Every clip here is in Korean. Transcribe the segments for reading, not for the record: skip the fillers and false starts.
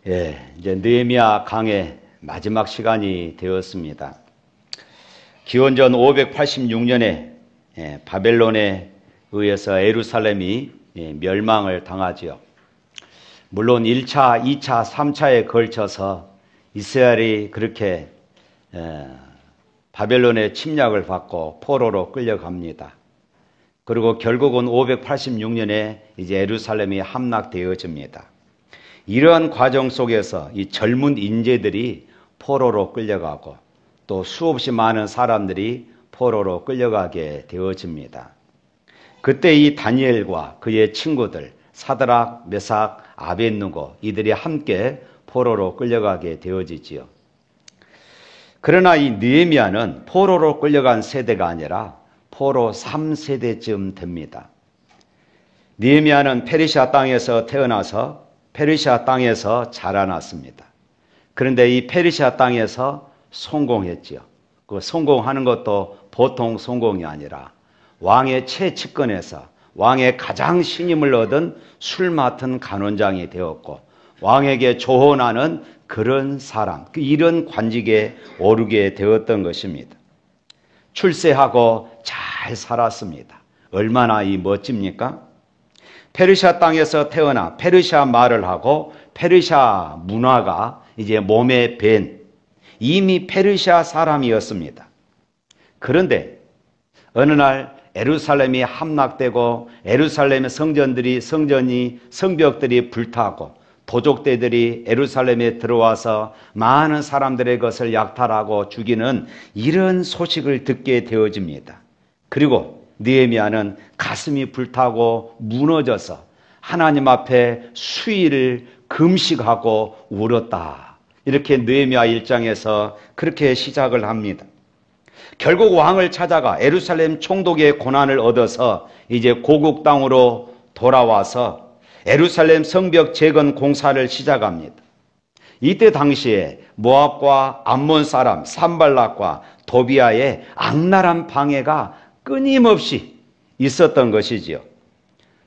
이제 느헤미야 강의 마지막 시간이 되었습니다. 기원전 586년에 바벨론에 의해서 예루살렘이 멸망을 당하지요. 물론 1차, 2차, 3차에 걸쳐서 이스라엘이 그렇게 바벨론의 침략을 받고 포로로 끌려갑니다. 그리고 결국은 586년에 이제 예루살렘이 함락되어집니다. 이러한 과정 속에서 이 젊은 인재들이 포로로 끌려가고 또 수없이 많은 사람들이 포로로 끌려가게 되어집니다. 그때 이 다니엘과 그의 친구들 사드락, 메삭, 아벳느고 이들이 함께 포로로 끌려가게 되어지지요. 그러나 이 느헤미야는 포로로 끌려간 세대가 아니라 포로 3세대쯤 됩니다. 느헤미야는 페르시아 땅에서 태어나서 페르시아 땅에서 자라났습니다. 그런데 이 페르시아 땅에서 성공했지요. 그 성공하는 것도 보통 성공이 아니라 왕의 최측근에서 왕의 가장 신임을 얻은 술 맡은 간원장이 되었고 왕에게 조언하는 그런 사람, 이런 관직에 오르게 되었던 것입니다. 출세하고 잘 살았습니다. 얼마나 멋집니까? 페르시아 땅에서 태어나 페르시아 말을 하고 페르시아 문화가 이제 몸에 밴 이미 페르시아 사람이었습니다. 그런데 어느 날 예루살렘이 함락되고 예루살렘의 성벽들이 불타고 도적대들이 예루살렘에 들어와서 많은 사람들의 것을 약탈하고 죽이는 이런 소식을 듣게 되어집니다. 그리고 느헤미야는 가슴이 불타고 무너져서 하나님 앞에 수일을 금식하고 울었다. 이렇게 느헤미야 1장에서 그렇게 시작을 합니다. 결국 왕을 찾아가 예루살렘 총독의 고난을 얻어서 이제 고국 땅으로 돌아와서 예루살렘 성벽 재건 공사를 시작합니다. 이때 당시에 모압과 암몬 사람 산발락과 도비아의 악랄한 방해가 끊임없이 있었던 것이지요.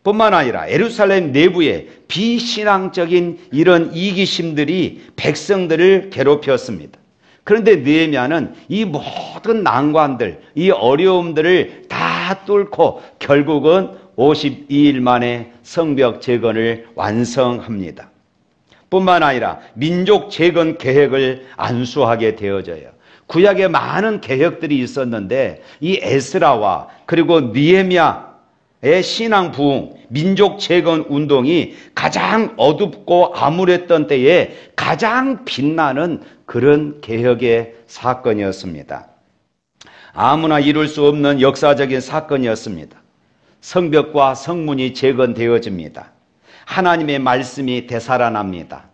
뿐만 아니라 예루살렘 내부에 비신앙적인 이런 이기심들이 백성들을 괴롭혔습니다. 그런데 느헤미야는 이 모든 난관들, 이 어려움들을 다 뚫고 결국은 52일 만에 성벽 재건을 완성합니다. 뿐만 아니라 민족 재건 계획을 안수하게 되어져요. 구약에 많은 계획들이 있었는데 이 에스라와 그리고 느헤미야의 신앙 부흥, 민족 재건 운동이 가장 어둡고 암울했던 때에 가장 빛나는 그런 개혁의 사건이었습니다. 아무나 이룰 수 없는 역사적인 사건이었습니다. 성벽과 성문이 재건되어집니다. 하나님의 말씀이 되살아납니다.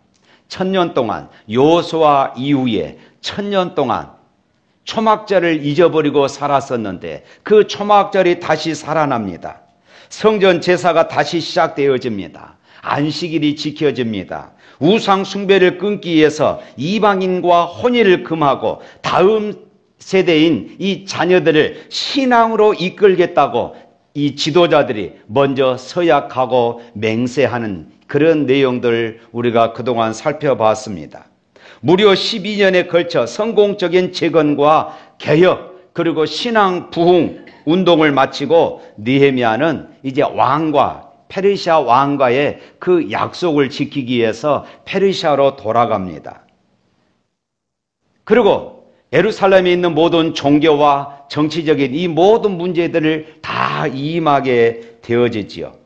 1000년 동안 여호수아 이후에 1000년 동안 초막절을 잊어버리고 살았었는데 그 초막절이 다시 살아납니다. 성전 제사가 다시 시작되어집니다. 안식일이 지켜집니다. 우상 숭배를 끊기 위해서 이방인과 혼인을 금하고 다음 세대인 이 자녀들을 신앙으로 이끌겠다고 이 지도자들이 먼저 서약하고 맹세하는 그런 내용들 우리가 그동안 살펴봤습니다. 무려 12년에 걸쳐 성공적인 재건과 개혁 그리고 신앙 부흥 운동을 마치고 느헤미야는 이제 페르시아 왕과의 그 약속을 지키기 위해서 페르시아로 돌아갑니다. 그리고 예루살렘에 있는 모든 종교와 정치적인 이 모든 문제들을 다 임하게 되어지지요.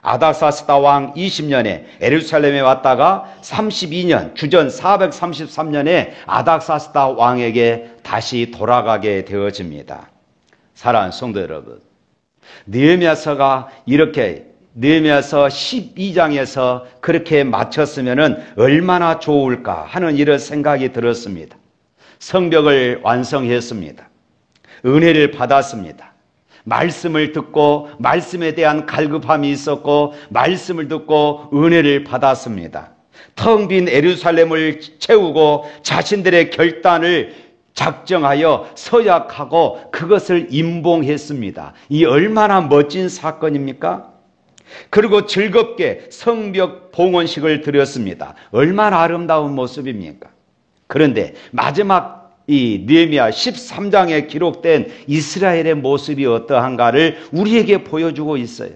아닥사스다 왕 20년에 예루살렘에 왔다가 32년 주전 433년에 아닥사스다 왕에게 다시 돌아가게 되어집니다. 사랑하는 성도 여러분, 느헤미야서가 이렇게 느헤미야서 12장에서 그렇게 마쳤으면 얼마나 좋을까 하는 이런 생각이 들었습니다. 성벽을 완성했습니다. 은혜를 받았습니다. 말씀을 듣고 말씀에 대한 갈급함이 있었고 말씀을 듣고 은혜를 받았습니다. 텅 빈 예루살렘을 채우고 자신들의 결단을 작정하여 서약하고 그것을 임봉했습니다. 이 얼마나 멋진 사건입니까? 그리고 즐겁게 성벽 봉헌식을 드렸습니다. 얼마나 아름다운 모습입니까? 그런데 마지막 이 느헤미야 13장에 기록된 이스라엘의 모습이 어떠한가를 우리에게 보여주고 있어요.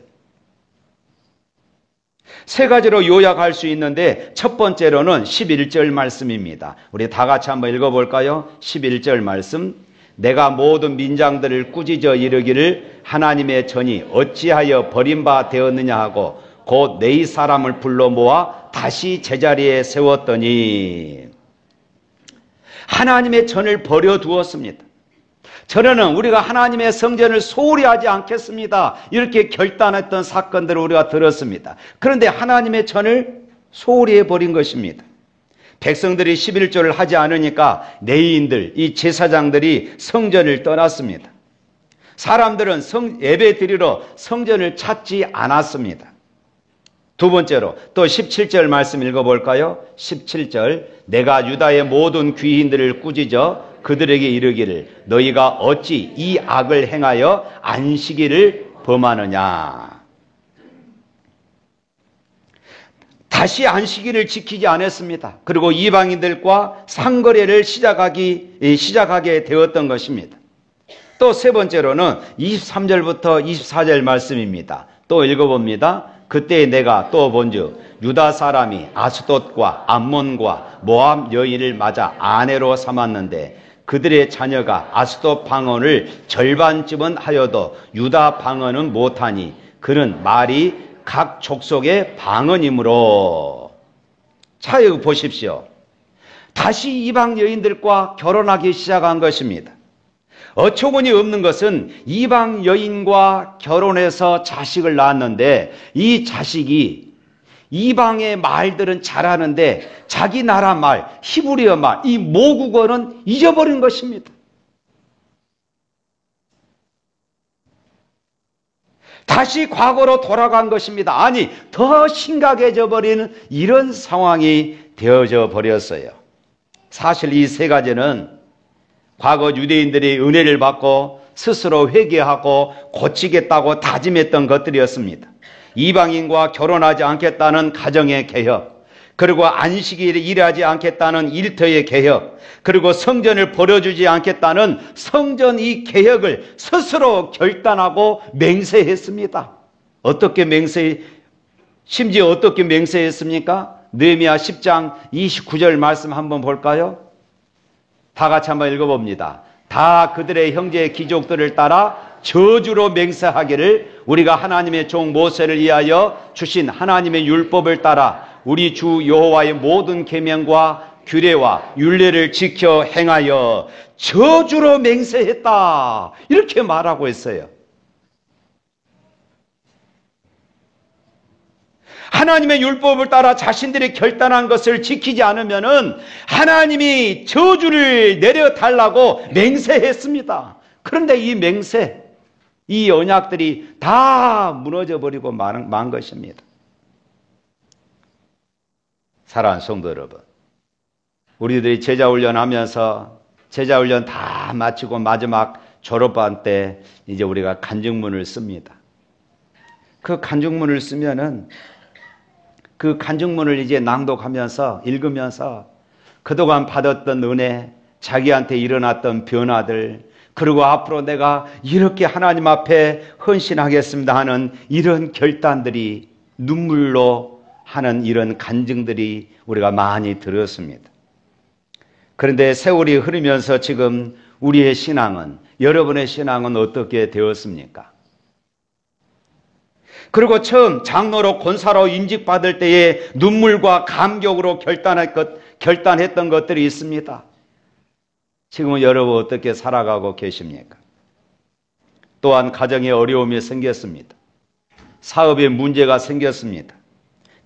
세 가지로 요약할 수 있는데 첫 번째로는 11절 말씀입니다. 우리 다 같이 한번 읽어볼까요? 11절 말씀. 내가 모든 민장들을 꾸짖어 이르기를 하나님의 전이 어찌하여 버림바 되었느냐 하고 곧 네 사람을 불러 모아 다시 제자리에 세웠더니 하나님의 전을 버려두었습니다. 전에는 우리가 하나님의 성전을 소홀히 하지 않겠습니다, 이렇게 결단했던 사건들을 우리가 들었습니다. 그런데 하나님의 전을 소홀히 해버린 것입니다. 백성들이 11조를 하지 않으니까 레위인들, 이 제사장들이 성전을 떠났습니다. 사람들은 예배 드리러 성전을 찾지 않았습니다. 두 번째로 또 17절 말씀 읽어볼까요? 17절. 내가 유다의 모든 귀인들을 꾸짖어 그들에게 이르기를 너희가 어찌 이 악을 행하여 안식일을 범하느냐. 다시 안식일을 지키지 않았습니다. 그리고 이방인들과 상거래를 시작하게 되었던 것입니다. 또 세 번째로는 23절부터 24절 말씀입니다. 또 읽어봅니다. 그때 내가 또 본즉 유다 사람이 아스돗과 암몬과 모압 여인을 맞아 아내로 삼았는데 그들의 자녀가 아스돗 방언을 절반쯤은 하여도 유다 방언은 못하니 그는 말이 각 족속의 방언이므로. 자, 여기 보십시오. 다시 이방 여인들과 결혼하기 시작한 것입니다. 어처구니 없는 것은 이방 여인과 결혼해서 자식을 낳았는데 이 자식이 이방의 말들은 잘하는데 자기 나라 말, 히브리어 말, 이 모국어는 잊어버린 것입니다. 다시 과거로 돌아간 것입니다. 아니, 더 심각해져 버리는 이런 상황이 되어져 버렸어요. 사실 이 세 가지는 과거 유대인들이 은혜를 받고 스스로 회개하고 고치겠다고 다짐했던 것들이었습니다. 이방인과 결혼하지 않겠다는 가정의 개혁, 그리고 안식일에 일하지 않겠다는 일터의 개혁, 그리고 성전을 버려주지 않겠다는 성전 이 개혁을 스스로 결단하고 맹세했습니다. 심지어 어떻게 맹세했습니까? 느헤미야 10장 29절 말씀 한번 볼까요? 다 같이 한번 읽어봅니다. 다 그들의 형제 귀족들을 따라 저주로 맹세하기를 우리가 하나님의 종 모세를 위하여 주신 하나님의 율법을 따라 우리 주 여호와의 모든 계명과 규례와 율례를 지켜 행하여 저주로 맹세했다, 이렇게 말하고 있어요. 하나님의 율법을 따라 자신들이 결단한 것을 지키지 않으면은 하나님이 저주를 내려달라고 맹세했습니다. 그런데 이 맹세, 이 언약들이 다 무너져 버리고 만 것입니다. 사랑하는 성도 여러분, 우리들이 제자훈련하면서 제자훈련 다 마치고 마지막 졸업반 때 이제 우리가 간증문을 씁니다. 그 간증문을 쓰면은 그 간증문을 이제 낭독하면서 읽으면서 그동안 받았던 은혜, 자기한테 일어났던 변화들, 그리고 앞으로 내가 이렇게 하나님 앞에 헌신하겠습니다 하는 이런 결단들이 눈물로 하는 이런 간증들이 우리가 많이 들었습니다. 그런데 세월이 흐르면서 지금 우리의 신앙은, 여러분의 신앙은 어떻게 되었습니까? 그리고 처음 장로로 권사로 인직받을 때에 눈물과 감격으로 결단했던 것들이 있습니다. 지금은 여러분 어떻게 살아가고 계십니까? 또한 가정에 어려움이 생겼습니다. 사업에 문제가 생겼습니다.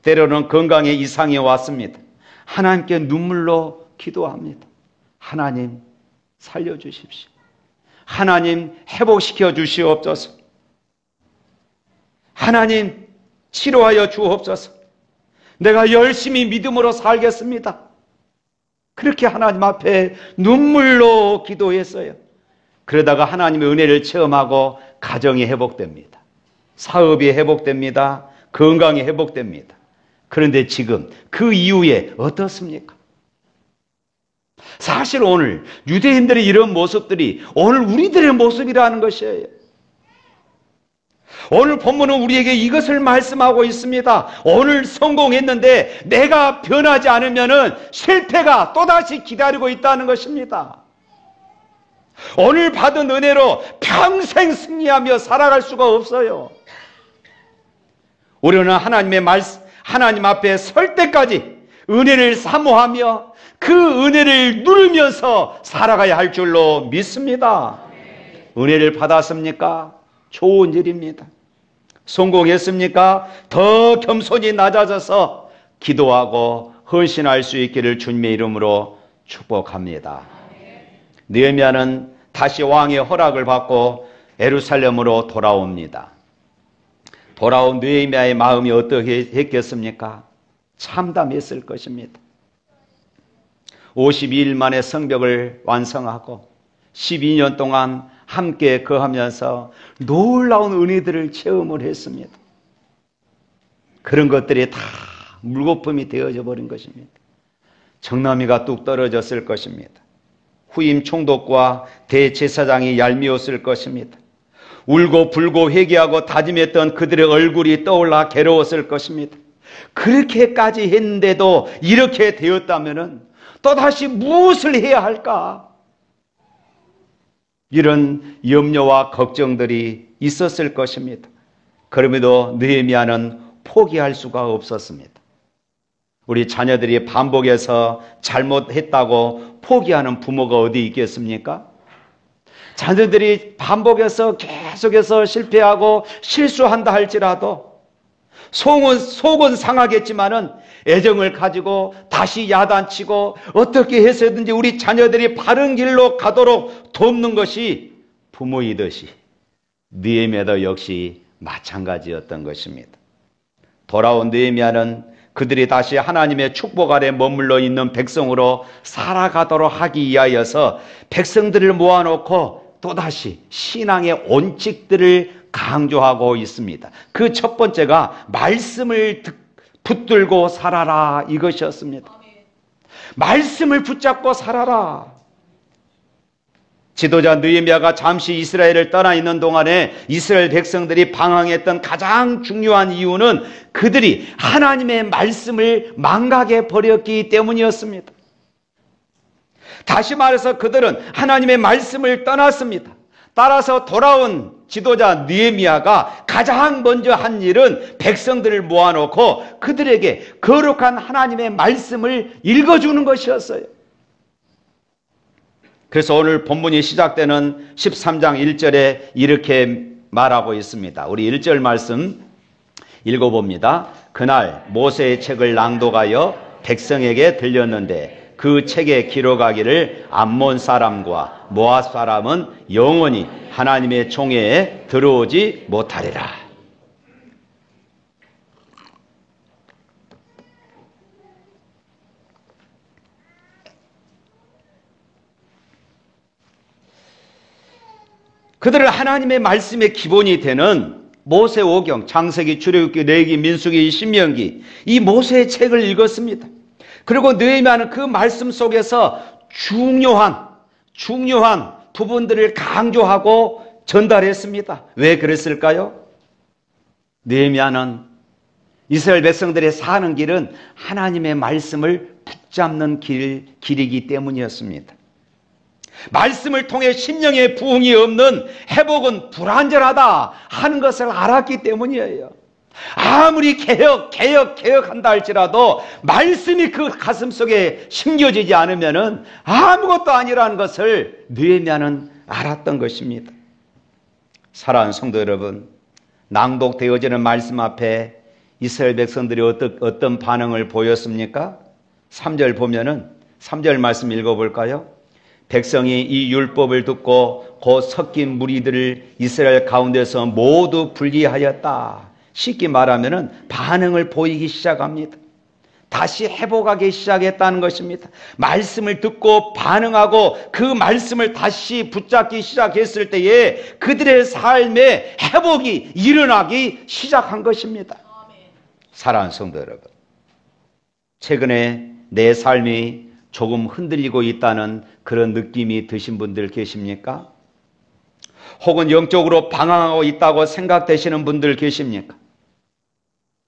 때로는 건강에 이상이 왔습니다. 하나님께 눈물로 기도합니다. 하나님 살려주십시오. 하나님 회복시켜 주시옵소서. 하나님 치료하여 주옵소서. 내가 열심히 믿음으로 살겠습니다. 그렇게 하나님 앞에 눈물로 기도했어요. 그러다가 하나님의 은혜를 체험하고 가정이 회복됩니다. 사업이 회복됩니다. 건강이 회복됩니다. 그런데 지금 그 이후에 어떻습니까? 사실 오늘 유대인들의 이런 모습들이 오늘 우리들의 모습이라는 것이에요. 오늘 본문은 우리에게 이것을 말씀하고 있습니다. 오늘 성공했는데 내가 변하지 않으면 실패가 또다시 기다리고 있다는 것입니다. 오늘 받은 은혜로 평생 승리하며 살아갈 수가 없어요. 우리는 하나님 앞에 설 때까지 은혜를 사모하며 그 은혜를 누리면서 살아가야 할 줄로 믿습니다. 은혜를 받았습니까? 좋은 일입니다. 성공했습니까? 더 겸손히 낮아져서 기도하고 헌신할 수 있기를 주님의 이름으로 축복합니다. 느헤미야는 다시 왕의 허락을 받고 예루살렘으로 돌아옵니다. 돌아온 느헤미야의 마음이 어떻게 했겠습니까? 참담했을 것입니다. 52일 만에 성벽을 완성하고 12년 동안 함께 거하면서 놀라운 은혜들을 체험을 했습니다. 그런 것들이 다 물거품이 되어져 버린 것입니다. 정나미가 뚝 떨어졌을 것입니다. 후임 총독과 대제사장이 얄미웠을 것입니다. 울고 불고 회개하고 다짐했던 그들의 얼굴이 떠올라 괴로웠을 것입니다. 그렇게까지 했는데도 이렇게 되었다면 또다시 무엇을 해야 할까? 이런 염려와 걱정들이 있었을 것입니다. 그럼에도 느헤미야는 포기할 수가 없었습니다. 우리 자녀들이 반복해서 잘못했다고 포기하는 부모가 어디 있겠습니까? 자녀들이 반복해서 계속해서 실패하고 실수한다 할지라도 속은 상하겠지만은 애정을 가지고 다시 야단치고 어떻게 해서든지 우리 자녀들이 바른 길로 가도록 돕는 것이 부모이듯이 느헤미야도 역시 마찬가지였던 것입니다. 돌아온 느헤미야는 그들이 다시 하나님의 축복 아래 머물러 있는 백성으로 살아가도록 하기 위하여서 백성들을 모아놓고 또다시 신앙의 원칙들을 강조하고 있습니다. 그 첫 번째가 말씀을 붙들고 살아라 이것이었습니다. 말씀을 붙잡고 살아라. 지도자 느헤미야가 잠시 이스라엘을 떠나 있는 동안에 이스라엘 백성들이 방황했던 가장 중요한 이유는 그들이 하나님의 말씀을 망각해 버렸기 때문이었습니다. 다시 말해서 그들은 하나님의 말씀을 떠났습니다. 따라서 돌아온 지도자 느헤미야가 가장 먼저 한 일은 백성들을 모아놓고 그들에게 거룩한 하나님의 말씀을 읽어주는 것이었어요. 그래서 오늘 본문이 시작되는 13장 1절에 이렇게 말하고 있습니다. 우리 1절 말씀 읽어봅니다. 그날 모세의 책을 낭독하여 백성에게 들렸는데 그 책에 기록하기를 암몬 사람과 모압 사람은 영원히 하나님의 총회에 들어오지 못하리라. 그들은 하나님의 말씀의 기본이 되는 모세오경, 창세기, 출애굽기, 레위기, 민수기, 신명기 이 모세의 책을 읽었습니다. 그리고 느헤미야는 그 말씀 속에서 중요한 부분들을 강조하고 전달했습니다. 왜 그랬을까요? 느헤미야는 이스라엘 백성들의 사는 길은 하나님의 말씀을 붙잡는 길이기 때문이었습니다. 말씀을 통해 심령의 부흥이 없는 회복은 불완전하다 하는 것을 알았기 때문이에요. 아무리 개혁한다 할지라도 말씀이 그 가슴 속에 심겨지지 않으면 아무것도 아니라는 것을 느헤미야는 알았던 것입니다. 사랑하는 성도 여러분, 낭독되어지는 말씀 앞에 이스라엘 백성들이 어떤 반응을 보였습니까? 3절 보면은 3절 말씀 읽어볼까요? 백성이 이 율법을 듣고 곧 섞인 무리들을 이스라엘 가운데서 모두 분리하였다. 쉽게 말하면 반응을 보이기 시작합니다. 다시 회복하기 시작했다는 것입니다. 말씀을 듣고 반응하고 그 말씀을 다시 붙잡기 시작했을 때에 그들의 삶에 회복이 일어나기 시작한 것입니다. 사랑하는 성도 여러분, 최근에 내 삶이 조금 흔들리고 있다는 그런 느낌이 드신 분들 계십니까? 혹은 영적으로 방황하고 있다고 생각되시는 분들 계십니까?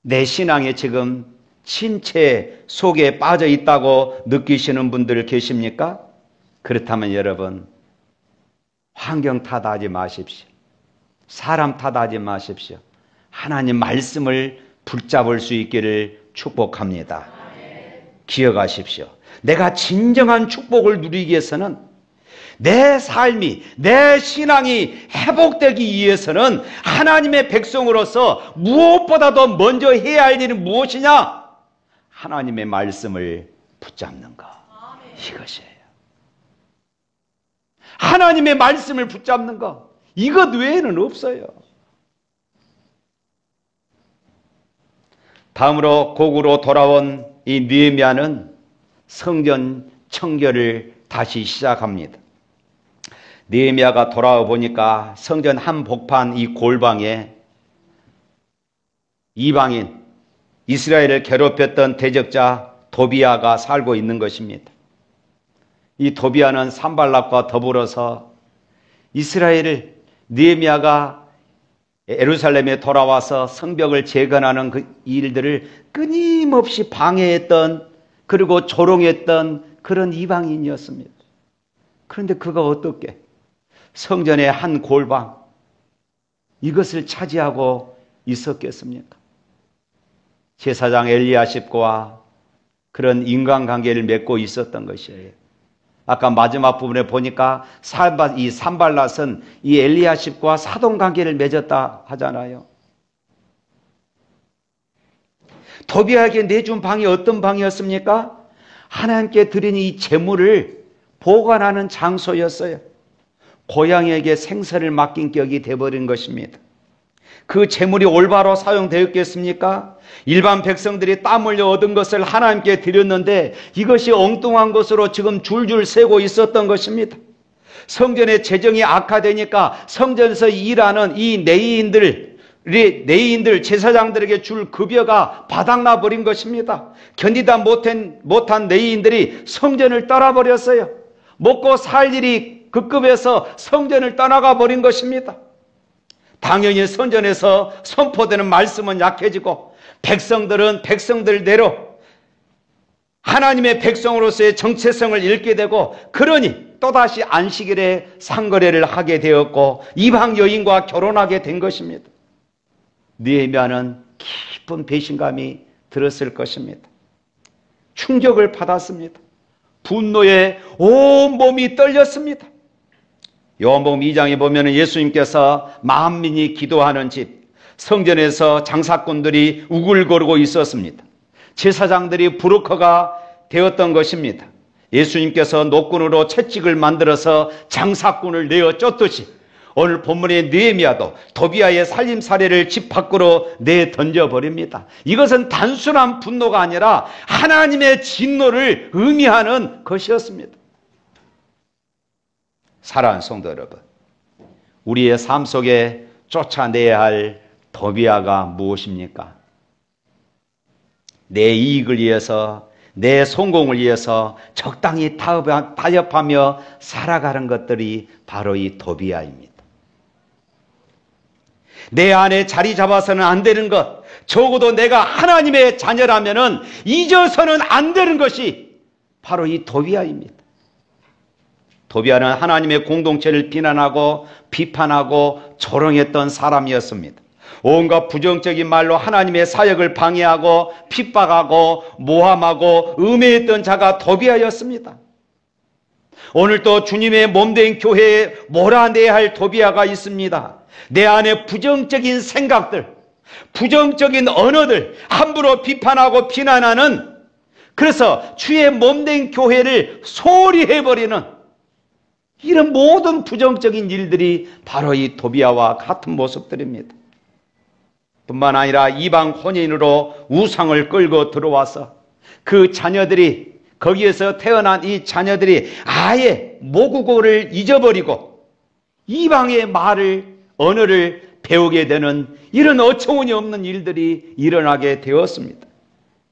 내 신앙에 지금 침체 속에 빠져 있다고 느끼시는 분들 계십니까? 그렇다면 여러분, 환경 탓하지 마십시오. 사람 탓하지 마십시오. 하나님 말씀을 붙잡을 수 있기를 축복합니다. 기억하십시오. 내가 진정한 축복을 누리기 위해서는, 내 삶이, 내 신앙이 회복되기 위해서는 하나님의 백성으로서 무엇보다도 먼저 해야 할 일은 무엇이냐? 하나님의 말씀을 붙잡는 것. 이것이에요. 하나님의 말씀을 붙잡는 것. 이것 외에는 없어요. 다음으로 고국으로 돌아온 이 느헤미야는 성전 청결을 다시 시작합니다. 느헤미야가 돌아와 보니까 성전 한복판 이 골방에 이방인, 이스라엘을 괴롭혔던 대적자 도비야가 살고 있는 것입니다. 이 도비야는 산발락과 더불어서 이스라엘을, 느헤미야가 예루살렘에 돌아와서 성벽을 재건하는 그 일들을 끊임없이 방해했던, 그리고 조롱했던 그런 이방인이었습니다. 그런데 그가 어떻게 성전의 한 골방, 이것을 차지하고 있었겠습니까? 제사장 엘리야십과 그런 인간관계를 맺고 있었던 것이에요. 아까 마지막 부분에 보니까 이 산발랏은 이 엘리야십과 사돈관계를 맺었다 하잖아요. 도비야에게 내준 방이 어떤 방이었습니까? 하나님께 드린 이 제물을 보관하는 장소였어요. 고향에게 생사를 맡긴 격이 되어버린 것입니다. 그 제물이 올바로 사용되었겠습니까? 일반 백성들이 땀 흘려 얻은 것을 하나님께 드렸는데 이것이 엉뚱한 것으로 지금 줄줄 새고 있었던 것입니다. 성전의 재정이 악화되니까 성전에서 일하는 이 내인들 제사장들에게 줄 급여가 바닥나 버린 것입니다. 견디다 못한 내인들이 성전을 떠나버렸어요. 먹고 살 일이 급급해서 성전을 떠나가 버린 것입니다. 당연히 성전에서 선포되는 말씀은 약해지고 백성들은 백성들대로 하나님의 백성으로서의 정체성을 잃게 되고, 그러니 또다시 안식일에 상거래를 하게 되었고 이방 여인과 결혼하게 된 것입니다. 느헤미야는 깊은 배신감이 들었을 것입니다. 충격을 받았습니다. 분노에 온 몸이 떨렸습니다. 요한복음 2장에 보면 예수님께서 만민이 기도하는 집, 성전에서 장사꾼들이 우글거리고 있었습니다. 제사장들이 부르커가 되었던 것입니다. 예수님께서 노끈으로 채찍을 만들어서 장사꾼을 내어 쫓듯이 오늘 본문의 느헤미야도 도비야의 살림살이를 집 밖으로 내던져버립니다. 이것은 단순한 분노가 아니라 하나님의 진노를 의미하는 것이었습니다. 사랑하는 성도 여러분, 우리의 삶 속에 쫓아내야 할 도비야가 무엇입니까? 내 이익을 위해서, 내 성공을 위해서 적당히 타협하며 살아가는 것들이 바로 이 도비야입니다. 내 안에 자리 잡아서는 안 되는 것, 적어도 내가 하나님의 자녀라면 잊어서는 안 되는 것이 바로 이 도비야입니다. 도비야는 하나님의 공동체를 비난하고 비판하고 조롱했던 사람이었습니다. 온갖 부정적인 말로 하나님의 사역을 방해하고 핍박하고 모함하고 음해했던 자가 도비야였습니다. 오늘도 주님의 몸된 교회에 몰아내야 할 도비야가 있습니다. 내 안에 부정적인 생각들, 부정적인 언어들 함부로 비판하고 비난하는, 그래서 주의 몸된 교회를 소홀히 해버리는 이런 모든 부정적인 일들이 바로 이 도비야와 같은 모습들입니다. 뿐만 아니라 이방 혼인으로 우상을 끌고 들어와서 그 자녀들이, 거기에서 태어난 이 자녀들이 아예 모국어를 잊어버리고 이방의 말을, 언어를 배우게 되는 이런 어처구니 없는 일들이 일어나게 되었습니다.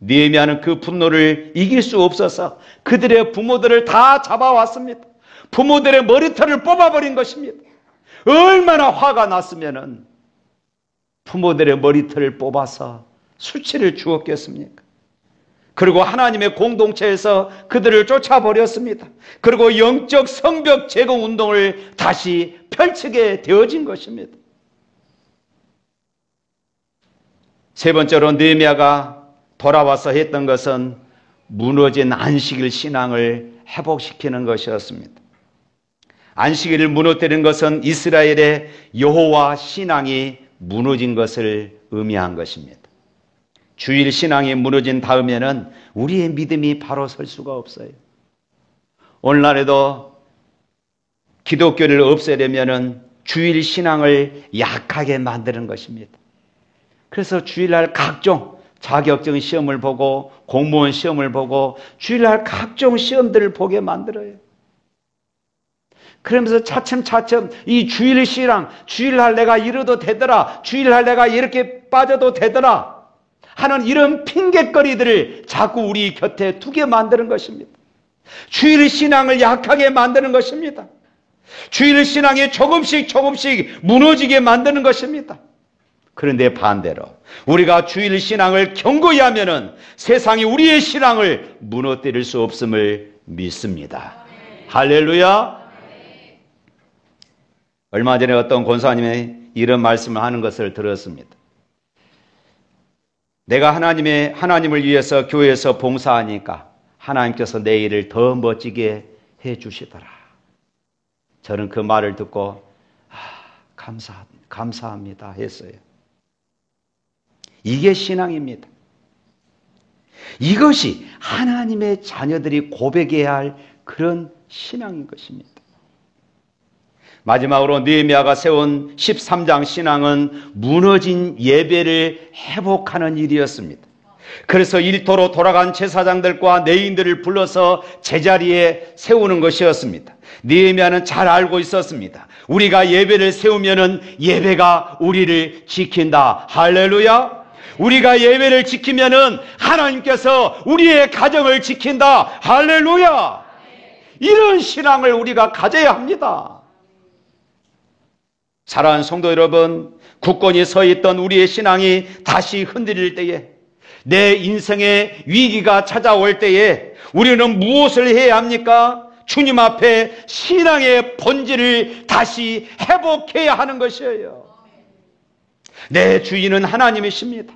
느헤미야는 그 분노를 이길 수 없어서 그들의 부모들을 다 잡아왔습니다. 부모들의 머리털을 뽑아버린 것입니다. 얼마나 화가 났으면은 부모들의 머리털을 뽑아서 수치를 주었겠습니까? 그리고 하나님의 공동체에서 그들을 쫓아버렸습니다. 그리고 영적 성벽 제거 운동을 다시 펼치게 되어진 것입니다. 세 번째로 느헤미야가 돌아와서 했던 것은 무너진 안식일 신앙을 회복시키는 것이었습니다. 안식일을 무너뜨린 것은 이스라엘의 여호와 신앙이 무너진 것을 의미한 것입니다. 주일 신앙이 무너진 다음에는 우리의 믿음이 바로 설 수가 없어요. 오늘날에도 기독교를 없애려면 주일 신앙을 약하게 만드는 것입니다. 그래서 주일날 각종 자격증 시험을 보고 공무원 시험을 보고 주일날 각종 시험들을 보게 만들어요. 그러면서 차츰차츰 이 주일 신앙, 주일날 내가 이러도 되더라, 주일날 내가 이렇게 빠져도 되더라 하는 이런 핑곗거리들을 자꾸 우리 곁에 두게 만드는 것입니다. 주일 신앙을 약하게 만드는 것입니다. 주일 신앙이 조금씩 무너지게 만드는 것입니다. 그런데 반대로 우리가 주일 신앙을 견고히 하면은 세상이 우리의 신앙을 무너뜨릴 수 없음을 믿습니다. 할렐루야. 얼마 전에 어떤 권사님이 이런 말씀을 하는 것을 들었습니다. 내가 하나님을 위해서 교회에서 봉사하니까 하나님께서 내 일을 더 멋지게 해 주시더라. 저는 그 말을 듣고 감사합니다 했어요. 이게 신앙입니다. 이것이 하나님의 자녀들이 고백해야 할 그런 신앙인 것입니다. 마지막으로 느헤미야가 세운 13장 신앙은 무너진 예배를 회복하는 일이었습니다. 그래서 일터로 돌아간 제사장들과 레위인들을 불러서 제자리에 세우는 것이었습니다. 느헤미야는 잘 알고 있었습니다. 우리가 예배를 세우면은 예배가 우리를 지킨다. 할렐루야. 우리가 예배를 지키면은 하나님께서 우리의 가정을 지킨다. 할렐루야. 이런 신앙을 우리가 가져야 합니다. 사랑하는 성도 여러분, 굳건히 서 있던 우리의 신앙이 다시 흔들릴 때에, 내 인생의 위기가 찾아올 때에 우리는 무엇을 해야 합니까? 주님 앞에 신앙의 본질을 다시 회복해야 하는 것이에요. 내 주인은 하나님이십니다.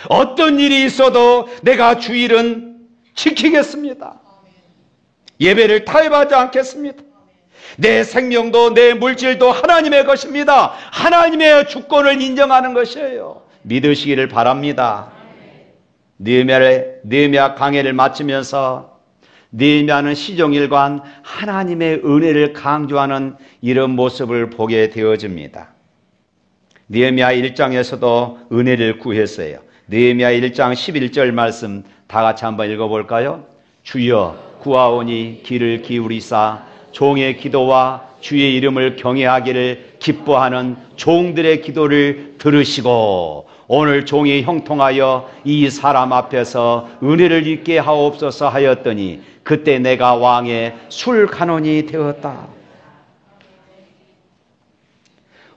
어떤 일이 있어도 내가 주일은 지키겠습니다. 예배를 타협하지 않겠습니다. 내 생명도 내 물질도 하나님의 것입니다. 하나님의 주권을 인정하는 것이에요. 믿으시기를 바랍니다. 느헤미야 강해를 마치면서 느헤미야는 시종일관 하나님의 은혜를 강조하는 이런 모습을 보게 되어집니다. 느헤미야 1장에서도 은혜를 구했어요. 느헤미야 1장 11절 말씀 다 같이 한번 읽어볼까요? 주여 구하오니 귀를 기울이사 종의 기도와 주의 이름을 경외하기를 기뻐하는 종들의 기도를 들으시고 오늘 종이 형통하여 이 사람 앞에서 은혜를 입게 하옵소서 하였더니 그때 내가 왕의 술간원이 되었다.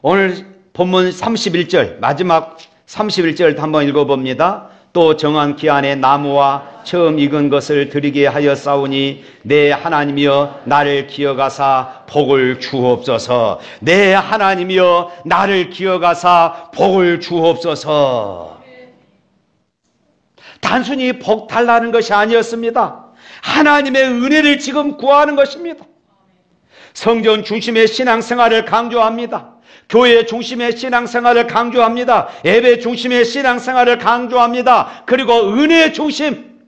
오늘 본문 31절 마지막 31절 한번 읽어봅니다. 또 정한 기한에 나무와 처음 익은 것을 드리게 하였사오니 내 하나님이여 나를 기억하사 복을 주옵소서. 내 하나님이여 나를 기억하사 복을 주옵소서. 단순히 복 달라는 것이 아니었습니다. 하나님의 은혜를 지금 구하는 것입니다. 성전 중심의 신앙생활을 강조합니다. 교회 중심의 신앙생활을 강조합니다. 예배 중심의 신앙생활을 강조합니다. 그리고 은혜 중심,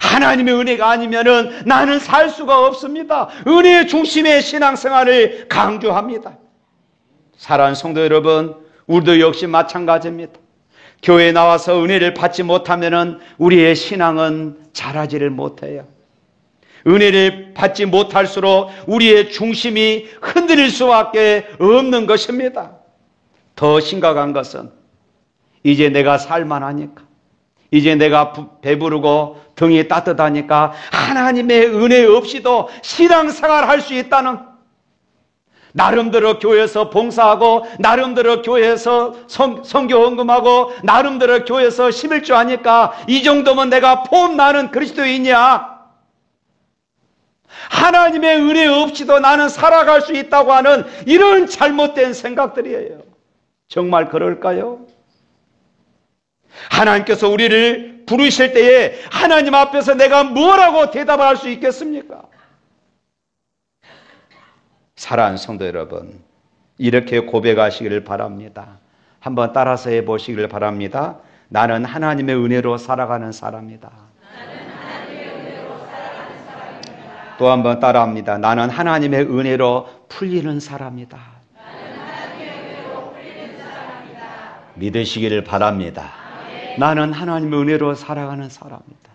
하나님의 은혜가 아니면은 나는 살 수가 없습니다. 은혜 중심의 신앙생활을 강조합니다. 사랑하는 성도 여러분, 우리도 역시 마찬가지입니다. 교회에 나와서 은혜를 받지 못하면은 우리의 신앙은 자라지를 못해요. 은혜를 받지 못할수록 우리의 중심이 흔들릴 수밖에 없는 것입니다. 더 심각한 것은 이제 내가 살만하니까, 이제 내가 배부르고 등이 따뜻하니까 하나님의 은혜 없이도 신앙생활 할 수 있다는, 나름대로 교회에서 봉사하고 나름대로 교회에서 선교 헌금하고 나름대로 교회에서 11조 하니까 이 정도면 내가 폼나는 그리스도인이야. 하나님의 은혜 없이도 나는 살아갈 수 있다고 하는 이런 잘못된 생각들이에요. 정말 그럴까요? 하나님께서 우리를 부르실 때에 하나님 앞에서 내가 뭐라고 대답할 수 있겠습니까? 사랑하는 성도 여러분, 이렇게 고백하시기를 바랍니다. 한번 따라서 해보시기를 바랍니다. 나는 하나님의 은혜로 살아가는 사람이다. 또 한번 따라합니다. 나는 하나님의 은혜로 풀리는 사람이다. 믿으시기를 바랍니다. 나는 하나님의 은혜로 살아가는 사람이다.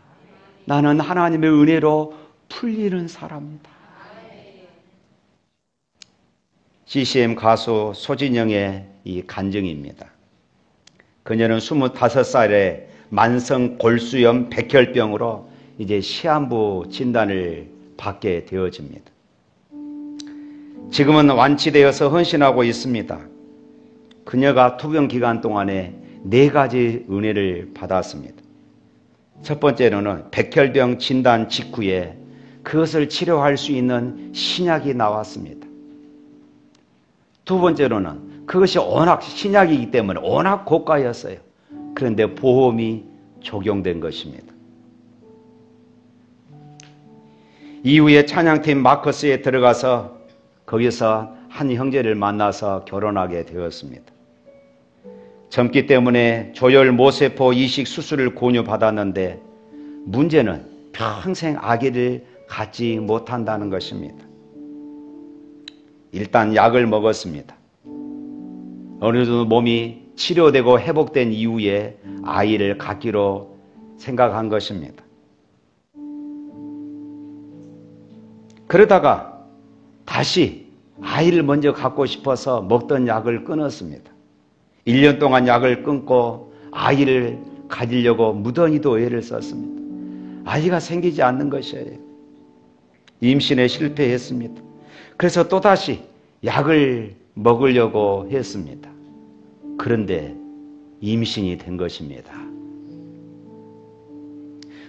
나는 하나님의 은혜로 풀리는 사람이다. CCM 가수 소진영의 이 간증입니다. 그녀는 25살에 만성 골수염 백혈병으로 이제 시한부 진단을 받게 되어집니다. 지금은 완치되어서 헌신하고 있습니다. 그녀가 투병 기간 동안에 4가지 은혜를 받았습니다. 첫 번째로는 백혈병 진단 직후에 그것을 치료할 수 있는 신약이 나왔습니다. 두 번째로는 그것이 워낙 신약이기 때문에 워낙 고가였어요. 그런데 보험이 적용된 것입니다. 이후에 찬양팀 마커스에 들어가서 거기서 한 형제를 만나서 결혼하게 되었습니다. 젊기 때문에 조혈 모세포 이식 수술을 권유받았는데 문제는 평생 아기를 갖지 못한다는 것입니다. 일단 약을 먹었습니다. 어느 정도 몸이 치료되고 회복된 이후에 아이를 갖기로 생각한 것입니다. 그러다가 다시 아이를 먼저 갖고 싶어서 먹던 약을 끊었습니다. 1년 동안 약을 끊고 아이를 가지려고 무던히도 애를 썼습니다. 아이가 생기지 않는 것이에요. 임신에 실패했습니다. 그래서 또다시 약을 먹으려고 했습니다. 그런데 임신이 된 것입니다.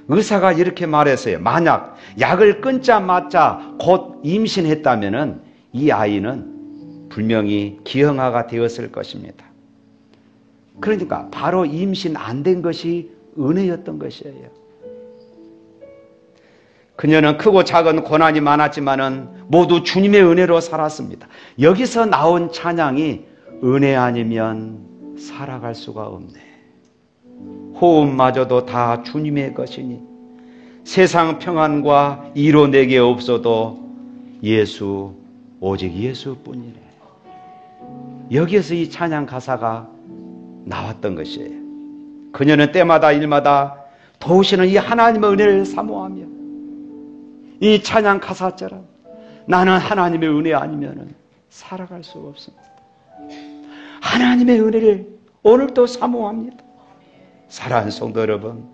의사가 이렇게 말했어요. 만약 약을 끊자마자 곧 임신했다면 이 아이는 분명히 기형아가 되었을 것입니다. 그러니까 바로 임신 안 된 것이 은혜였던 것이에요. 그녀는 크고 작은 고난이 많았지만은 모두 주님의 은혜로 살았습니다. 여기서 나온 찬양이 은혜 아니면 살아갈 수가 없네. 호흡마저도 다 주님의 것이니 세상 평안과 이로 내게 없어도 예수, 오직 예수뿐이래. 여기에서 이 찬양 가사가 나왔던 것이에요. 그녀는 때마다 일마다 도우시는 이 하나님의 은혜를 사모하며 이 찬양 가사처럼 나는 하나님의 은혜 아니면 살아갈 수 없습니다. 하나님의 은혜를 오늘도 사모합니다. 사랑하는 성도 여러분,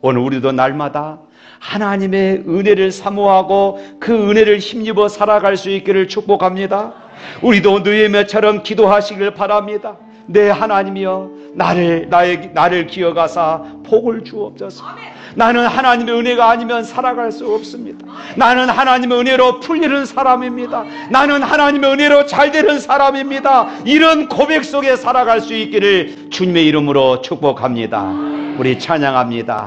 오늘 우리도 날마다 하나님의 은혜를 사모하고 그 은혜를 힘입어 살아갈 수 있기를 축복합니다. 우리도 느헤미야처럼 기도하시길 바랍니다. 내 하나님이여 나를 기억하사 복을 주옵소서. 나는 하나님의 은혜가 아니면 살아갈 수 없습니다. 나는 하나님의 은혜로 풀리는 사람입니다. 나는 하나님의 은혜로 잘 되는 사람입니다. 이런 고백 속에 살아갈 수 있기를 주님의 이름으로 축복합니다. 우리 찬양합니다.